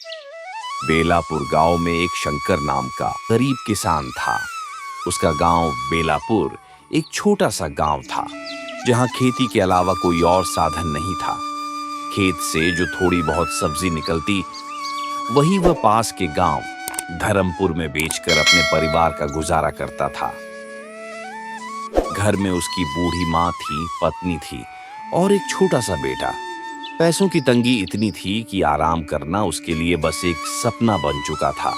बेलापुर गांव में एक शंकर नाम का गरीब किसान था। उसका गांव बेलापुर एक छोटा सा गांव था, जहां खेती के अलावा कोई और साधन नहीं था। खेत से जो थोड़ी बहुत सब्जी निकलती, वही वह पास के गांव धर्मपुर में बेचकर अपने परिवार का गुजारा करता था। घर में उसकी बूढ़ी माँ थी, पत्नी थी और एक छोटा सा बेटा। पैसों की तंगी इतनी थी कि आराम करना उसके लिए बस एक सपना बन चुका था।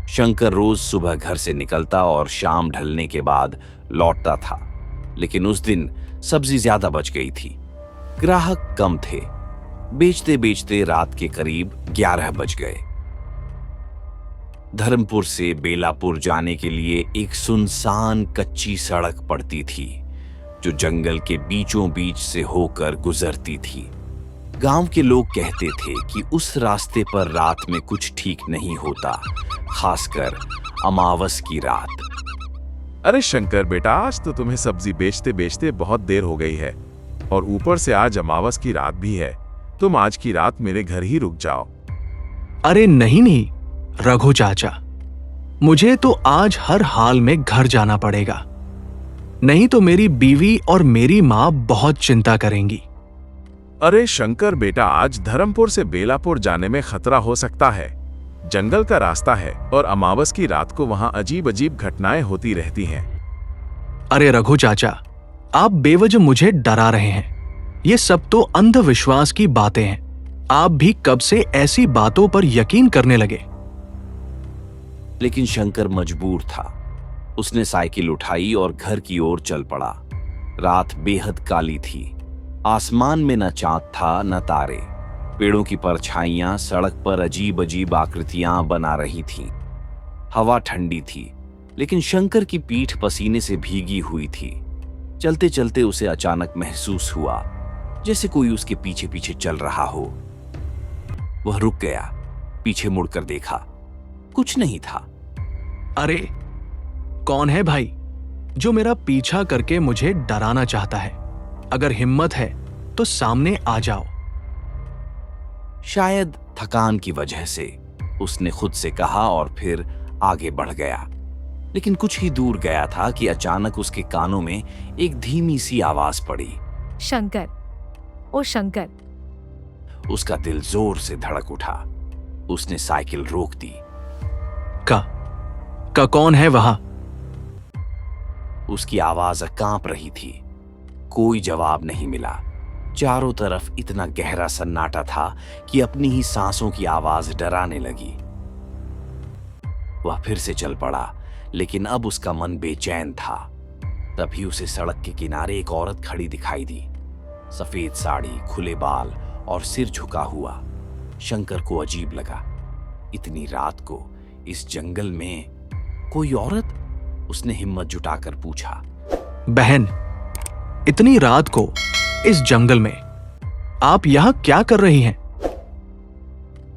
शंकर रोज सुबह घर से निकलता और शाम ढलने के बाद लौटता था, लेकिन उस दिन सब्जी ज्यादा बच गई थी। ग्राहक कम थे। बेचते बेचते रात के करीब 11 बज गए। धर्मपुर से बेलापुर जाने के लिए एक सुनसान कच्ची सड़क पड़ती थी, जो जंगल के बीचों बीच से होकर गुजरती थी। गांव के लोग कहते थे कि उस रास्ते पर रात में कुछ ठीक नहीं होता, खासकर अमावस की रात। अरे शंकर बेटा, आज तो तुम्हें सब्जी बेचते बेचते बहुत देर हो गई है और ऊपर से आज अमावस की रात भी है। तुम आज की रात मेरे घर ही रुक जाओ। अरे नहीं नहीं रघु चाचा, मुझे तो आज हर हाल में घर जाना पड़ेगा, नहीं तो मेरी बीवी और मेरी माँ बहुत चिंता करेंगी। अरे शंकर बेटा, आज धर्मपुर से बेलापुर जाने में खतरा हो सकता है। जंगल का रास्ता है और अमावस की रात को वहां अजीब अजीब घटनाएं होती रहती हैं। अरे रघु चाचा, आप बेवजह मुझे डरा रहे हैं। ये सब तो अंधविश्वास की बातें हैं। आप भी कब से ऐसी बातों पर यकीन करने लगे? लेकिन शंकर मजबूर था। उसने साइकिल उठाई और घर की ओर चल पड़ा। रात बेहद काली थी। आसमान में न चांद था न तारे। पेड़ों की परछाइयां सड़क पर अजीब अजीब आकृतियां बना रही थीं। हवा ठंडी थी, लेकिन शंकर की पीठ पसीने से भीगी हुई थी। चलते चलते उसे अचानक महसूस हुआ जैसे कोई उसके पीछे पीछे चल रहा हो। वह रुक गया, पीछे मुड़कर देखा। कुछ नहीं था। अरे कौन है भाई जो मेरा पीछा करके मुझे डराना चाहता है? अगर हिम्मत है तो सामने आ जाओ। शायद थकान की वजह से उसने खुद से कहा और फिर आगे बढ़ गया। लेकिन कुछ ही दूर गया था कि अचानक उसके कानों में एक धीमी सी आवाज पड़ी। शंकर, ओ शंकर। उसका दिल जोर से धड़क उठा। उसने साइकिल रोक दी। का कौन है वहां? उसकी आवाज कांप रही थी। कोई जवाब नहीं मिला। चारों तरफ इतना गहरा सन्नाटा था कि अपनी ही सांसों की आवाज डराने लगी। वह फिर से चल पड़ा, लेकिन अब उसका मन बेचैन था। तभी उसे सड़क के किनारे एक औरत खड़ी दिखाई दी। सफेद साड़ी, खुले बाल और सिर झुका हुआ। शंकर को अजीब लगा। इतनी रात को इस जंगल में कोई औरत? उसने हिम्मत जुटाकर पूछा। बहन, इतनी रात को इस जंगल में आप यहां क्या कर रही हैं?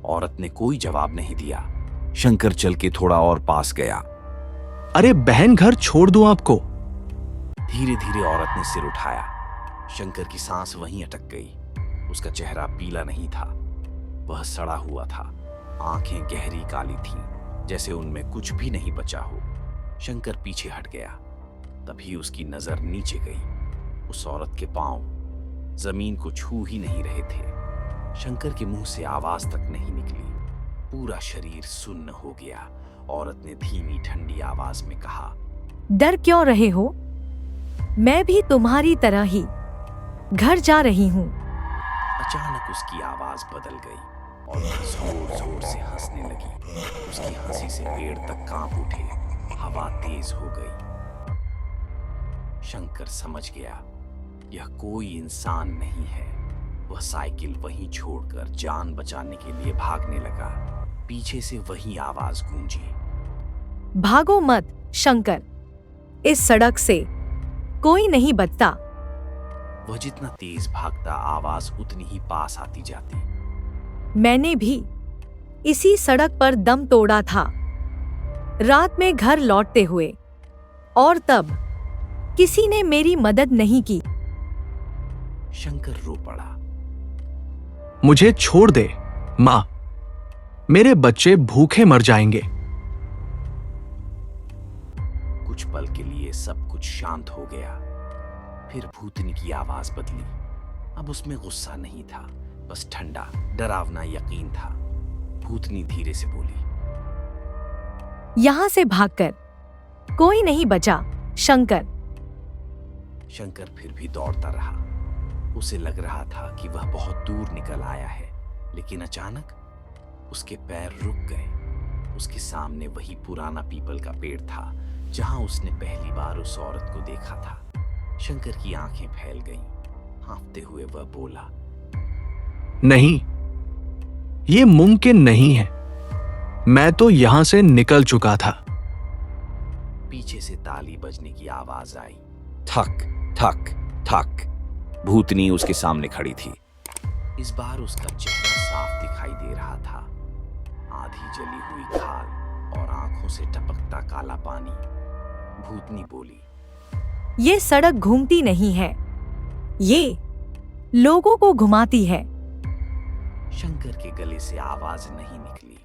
औरत ने कोई जवाब नहीं दिया। शंकर चल के थोड़ा और पास गया। अरे बहन, घर छोड़ दूं आपको? धीरे धीरे औरत ने सिर उठाया। शंकर की सांस वहीं अटक गई। उसका चेहरा पीला नहीं था, वह सड़ा हुआ था। आंखें गहरी काली थीं, जैसे उनमें कुछ भी नहीं बचा हो। शंकर पीछे हट गया। तभी उसकी नजर नीचे गई। उस औरत के पांव जमीन को छू ही नहीं रहे थे। शंकर के मुंह से आवाज तक नहीं निकली। पूरा शरीर सुन्न हो गया। औरत ने धीमी ठंडी आवाज में कहा, डर क्यों रहे हो? मैं भी तुम्हारी तरह ही घर जा रही हूँ। अचानक उसकी आवाज बदल गई और वह जोर जोर से हंसने लगी। उसकी हंसी से पेड़ तक कांप उठे। हवा तेज हो गई। शंकर समझ गया, यह कोई इंसान नहीं है। वह साइकिल वहीं छोड़कर जान बचाने के लिए भागने लगा। पीछे से वही आवाज गूंजी, भागो मत शंकर, इस सड़क से कोई नहीं बचता। वह जितना तेज भागता, आवाज उतनी ही पास आती जाती। मैंने भी इसी सड़क पर दम तोड़ा था, रात में घर लौटते हुए, और तब किसी ने मेरी मदद नहीं की। शंकर रो पड़ा। मुझे छोड़ दे मां, मेरे बच्चे भूखे मर जाएंगे। कुछ पल के लिए सब कुछ शांत हो गया। फिर भूतनी की आवाज बदली। अब उसमें गुस्सा नहीं था, बस ठंडा डरावना यकीन था। भूतनी धीरे से बोली, यहां से भागकर कोई नहीं बचा शंकर। शंकर फिर भी दौड़ता रहा। उसे लग रहा था कि वह बहुत दूर निकल आया है, लेकिन अचानक उसके पैर रुक गए। उसके सामने वही पुराना पीपल का पेड़ था जहां उसने पहली बार उस औरत को देखा था। शंकर की आंखें फैल गईं। हाँफते हुए वह बोला, नहीं, ये मुमकिन नहीं है। मैं तो यहां से निकल चुका था। पीछे से ताली बजने की आवाज आई। ठक ठक ठक। भूतनी उसके सामने खड़ी थी। इस बार उसका चेहरा साफ दिखाई दे रहा था। आधी जली हुई खाल और आंखों से टपकता काला पानी। भूतनी बोली, ये सड़क घूमती नहीं है, ये लोगों को घुमाती है। शंकर के गले से आवाज नहीं निकली।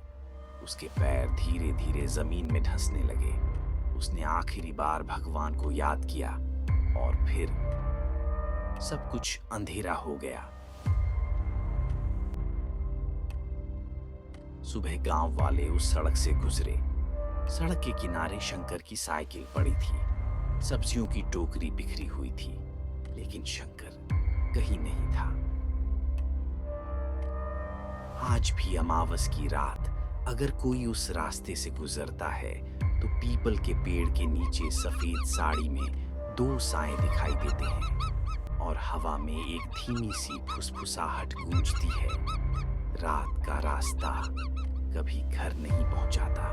उसके पैर धीरे धीरे जमीन में धंसने लगे। उसने आखिरी बार भगवान को याद किया और फिर सब कुछ अंधेरा हो गया। सुबह गांव वाले उस सड़क से गुजरे। सड़क के किनारे शंकर की साइकिल पड़ी थी। सब्जियों की टोकरी बिखरी हुई थी, लेकिन शंकर कहीं नहीं था। आज भी अमावस की रात अगर कोई उस रास्ते से गुजरता है तो पीपल के पेड़ के नीचे सफेद साड़ी में दो साएं दिखाई देते हैं और हवा में एक धीमी सी फुसफुसाहट गूंजती है। रात का रास्ता कभी घर नहीं पहुंचाता।